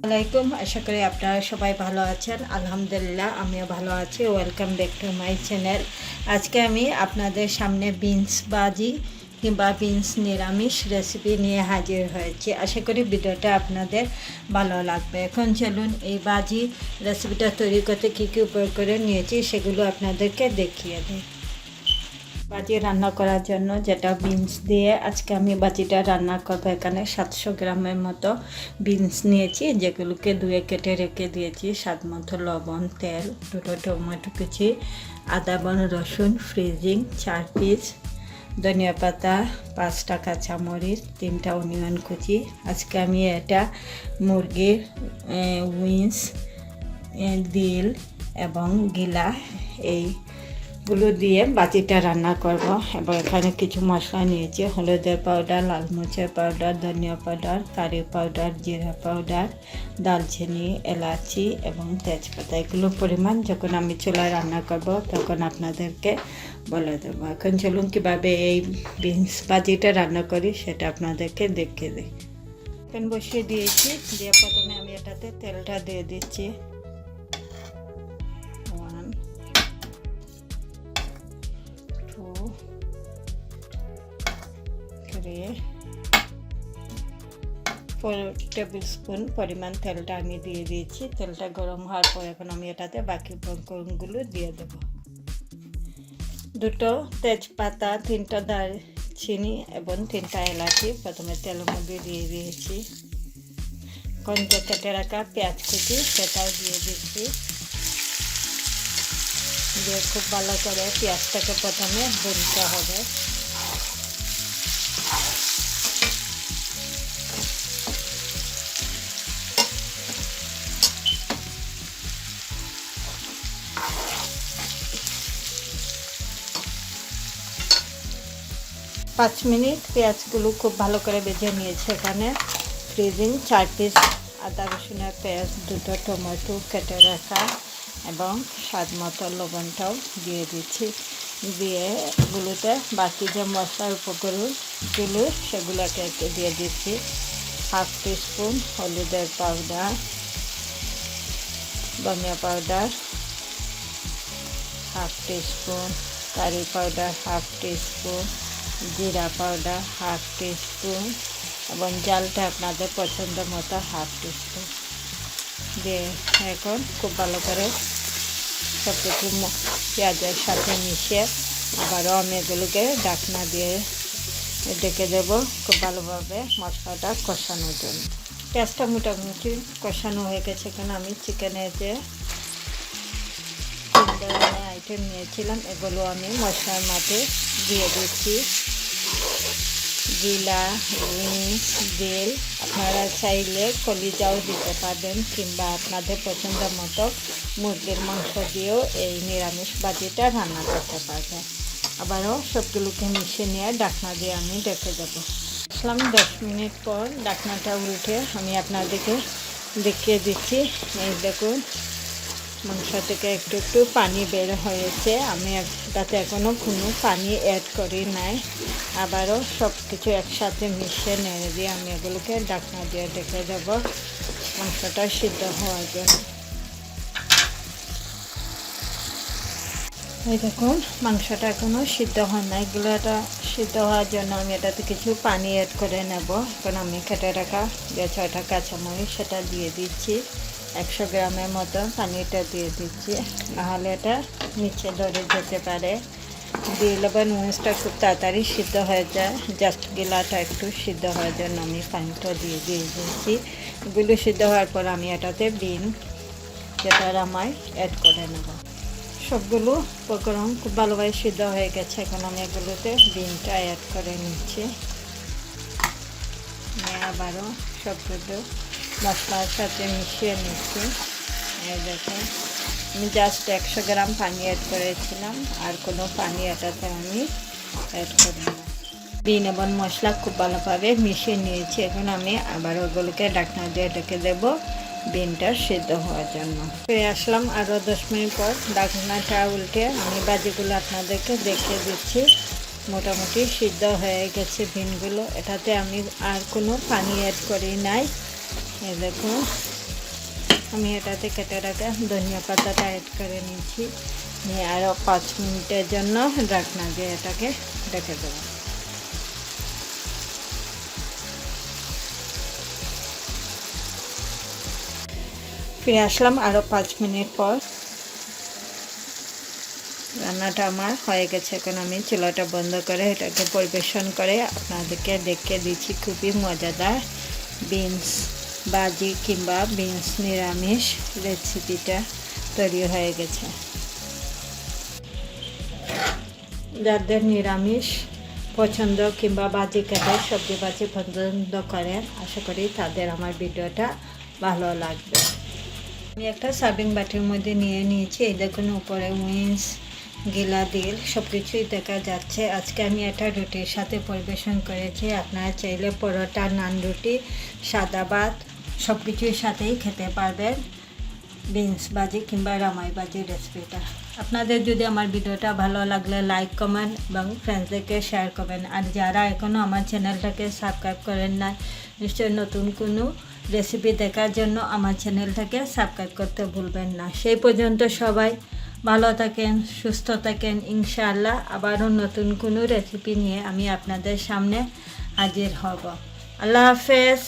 আসসালামাইকুম, আশা করি আপনারা সবাই ভালো আছেন। আলহামদুলিল্লাহ আমিও ভালো আছি। Welcome back to my channel. আজকে আমি আপনাদের সামনে বিনস ভাজি কিংবা বিনস নিরামিষ রেসিপি নিয়ে হাজির হয়েছি। আশা করি ভিডিওটা আপনাদের ভালো লাগবে। এখন চলুন এই ভাজি রেসিপিটা তৈরি করতে কী কী উপয়োগ করে নিয়েছি সেগুলো আপনাদেরকে দেখিয়ে দিই। ভাজি রান্না করার জন্য যেটা বিনস দিয়ে আজকে আমি ভাজিটা রান্না করবো, এখানে 700 গ্রামের মতো বিনস নিয়েছি, যেগুলোকে ধুয়ে কেটে রেখে দিয়েছি। স্বাদ মতো লবণ, তেল, দুটো টমেটো কুচি, আদা বন রসুন ফ্রিজিং 4 পিস, ধনিয়া পাতা 5টা কাঁচামরিচ, 3টা অনিয়ন কুচি। আজকে আমি এটা মুরগির উইংস, দিল এবং গিলা এইগুলো দিয়ে ভাজিটা রান্না করব। এবং এখানে কিছু মশলা নিয়েছি: হলুদের পাউডার, লাল মরিচের পাউডার, ধনিয়া পাউডার, কারি পাউডার, জিরা পাউডার, দালচিনি, এলাচি এবং তেজপাতা। এগুলো পরিমাণ যখন আমি চুলায় রান্না করব তখন আপনাদেরকে বলে দেবো। এখন চলুন কীভাবে এই বিনস ভাজিটা রান্না করি সেটা আপনাদেরকে দেখিয়ে দিই। প্যান বসিয়ে দিয়েছি, দিয়ে প্রথমে আমি এটাতে তেলটা দিয়ে দিচ্ছি। 1 2 3 4 টেবিল স্পুন পরিমাণ তেলটা আমি দিয়ে দিয়েছি। তেলটা গরম হওয়ার পর এখন আমি এটাতে বাকি উপকরণগুলো দিয়ে দেব। 2টো তেজপাতা, 3টা দারচিনি এবং 3টা এলাচি প্রথমে তেলের মধ্যে দিয়ে দিয়েছি। কঞ্চা কেটে রাখা পেঁয়াজ কুচি সেটাও দিয়ে দিচ্ছি। দিয়ে খুব ভালো করে পেঁয়াজটাকে প্রথমে ভুনতে হবে। পাঁচ মিনিট পেঁয়াজগুলো খুব ভালো করে ভেজে নিয়েছে। এখানে ফ্রিজিং 4 পিস আদা রসুনের পেঁয়াজ, 2টো টমেটো কেটে রাখা এবং স্বাদ মতো লবণটাও দিয়ে দিচ্ছি। দিয়ে এগুলোতে বাকি যে মশলার উপকরণগুলো সেগুলোকে একটু দিয়ে দিচ্ছি। 1/2 টিস্পুন হলুদের পাউডার, ধনিয়া powder 1/2 teaspoon, curry powder 1/2 teaspoon, জিরা পাউডার 1/2 টিস্পুন এবং জালটা আপনাদের পছন্দ মতো 1/2 টিস্পুন দিয়ে এখন খুব ভালো করে সব কিছু পেঁয়াজের সাথে মিশিয়ে আবারও আমি এগুলোকে ঢাকনা দিয়ে ডেকে দেবো খুব ভালোভাবে মশলাটা কষানোর জন্য। পেঁয়াজটা মোটামুটি কষানো হয়ে গেছে। এখানে আমি চিকেনের যে 3 ধরনের আইটেম নিয়েছিলাম এগুলো আমি মশলার মাঝে দিয়ে দিচ্ছি। গিলা, উইংস, দিল, আপনারা চাইলে কলিজাও দিতে পারবেন কিংবা আপনাদের পছন্দ মতো মুরগির মাংস দিয়েও এই নিরামিষ ভাজিটা রান্না করতে পারবেন। আবারও সবগুলোকে মিশিয়ে নিয়ে ঢাকনা দিয়ে আমি ঢেকে দেবো। আসলাম 10 মিনিট পর ঢাকনাটা উল্টে আমি আপনাদেরকে দেখিয়ে দিচ্ছি। এই দেখুন মাংস থেকে একটু একটু পানি বের হয়েছে। আমি তাতে এখনও কোনো পানি অ্যাড করি নাই। আবারও সব কিছু একসাথে মিশিয়ে নেড়ে দিয়ে আমি এগুলোকে ঢাকনা দিয়ে ঢেকে দেব মাংসটা সিদ্ধ হওয়ার জন্য। এই দেখুন মাংসটা এখনও সিদ্ধ হয় না। এগুলোটা সিদ্ধ হওয়ার জন্য আমি এটাতে কিছু পানি অ্যাড করে নেব। এখন আমি কেটে রাখা 6টা কাঁচামরিচ সেটা দিয়ে দিচ্ছি। 100 গ্রামের মতো পানিটা দিয়ে দিচ্ছি, নাহলে এটা নিচে ধরে যেতে পারে। দিল এবং উইংসটা খুব তাড়াতাড়ি সিদ্ধ হয়ে যায়, জাস্ট গিলাটা একটু সিদ্ধ হওয়ার জন্য আমি পানিটা দিয়ে দিচ্ছি। এগুলো সিদ্ধ হওয়ার পর আমি এটাতে বিন যেটা রামাই অ্যাড করে নেব। সবগুলো উপকরণ খুব ভালোভাবে সিদ্ধ হয়ে গেছে। এখন আমি এগুলোতে বিনটা অ্যাড করে নিচ্ছি। আবারও সবগুলো মশলার সাথে মিশিয়ে নিচ্ছি। এই দেখুন আমি জাস্ট 100 গ্রাম পানি অ্যাড করেছিলাম, আর কোনো পানি এটাতে আমি অ্যাড করি না। বিন এবং মশলা খুব ভালোভাবে মিশিয়ে নিয়েছি। এখন আমি আবার ওগুলোকে ঢাকনা দিয়ে ঢেকে দেবো বিনটা সিদ্ধ হওয়ার জন্য। ফিরে আসলাম আরও 10 মিনিট পর। ঢাকনাটা উল্টে আমি ভাজিগুলো আপনাদেরকে দেখিয়ে দিচ্ছি। মোটামুটি সিদ্ধ হয়ে গেছে বিনগুলো। এটাতে আমি আর কোনো পানি অ্যাড করি নাই। এই দেখুন আমি এটাতে কেটে রাখা ধনিয়া পাতাটা অ্যাড করে নিয়েছি, নিয়ে আরও 5 মিনিটের জন্য ঢাকনা দিয়ে এটাকে রেখে দেবো। ফিরে আসলাম আরও 5 মিনিট পর। রান্নাটা আমার হয়ে গেছে। এখন আমি চুলাটা বন্ধ করে এটাকে পরিবেশন করে আপনাদেরকে দেখে দিচ্ছি। খুবই মজাদার বিনস ভাজি কিংবা বিনস নিরামিষ রেসিপিটা তৈরি হয়ে গেছে। যাদের নিরামিষ পছন্দ কিংবা ভাজি খেতে সবজি ভাজি পছন্দ করেন, আশা করি তাদের আমার ভিডিওটা ভালো লাগবে। আমি একটা সার্ভিং বাটির মধ্যে নিয়ে নিয়েছি। এই দেখুন উপরে উইন্স গিলা দিল সব কিছুই দেখা যাচ্ছে। আজকে আমি এটা রুটির সাথে পরিবেশন করেছি। আপনারা চাইলে পরোটা, নান রুটি, সাদা ভাত সব কিছুর সাথেই খেতে পারবেন বিনস ভাজি কিংবা রামাই ভাজি রেসিপিটা। আপনাদের যদি আমার ভিডিওটা ভালো লাগলে লাইক, কমেন্ট এবং ফ্রেন্ডসদেরকে শেয়ার করবেন। আর যারা এখনও আমার চ্যানেলটাকে সাবস্ক্রাইব করেন না, নিশ্চয়ই নতুন কোনো রেসিপি দেখার জন্য আমার চ্যানেলটাকে সাবস্ক্রাইব করতে ভুলবেন না। সেই পর্যন্ত সবাই ভালো থাকেন, সুস্থ থাকেন। ইনশাআল্লাহ আবারও নতুন কোনো রেসিপি নিয়ে আমি আপনাদের সামনে হাজির হব। আল্লাহ হাফেজ।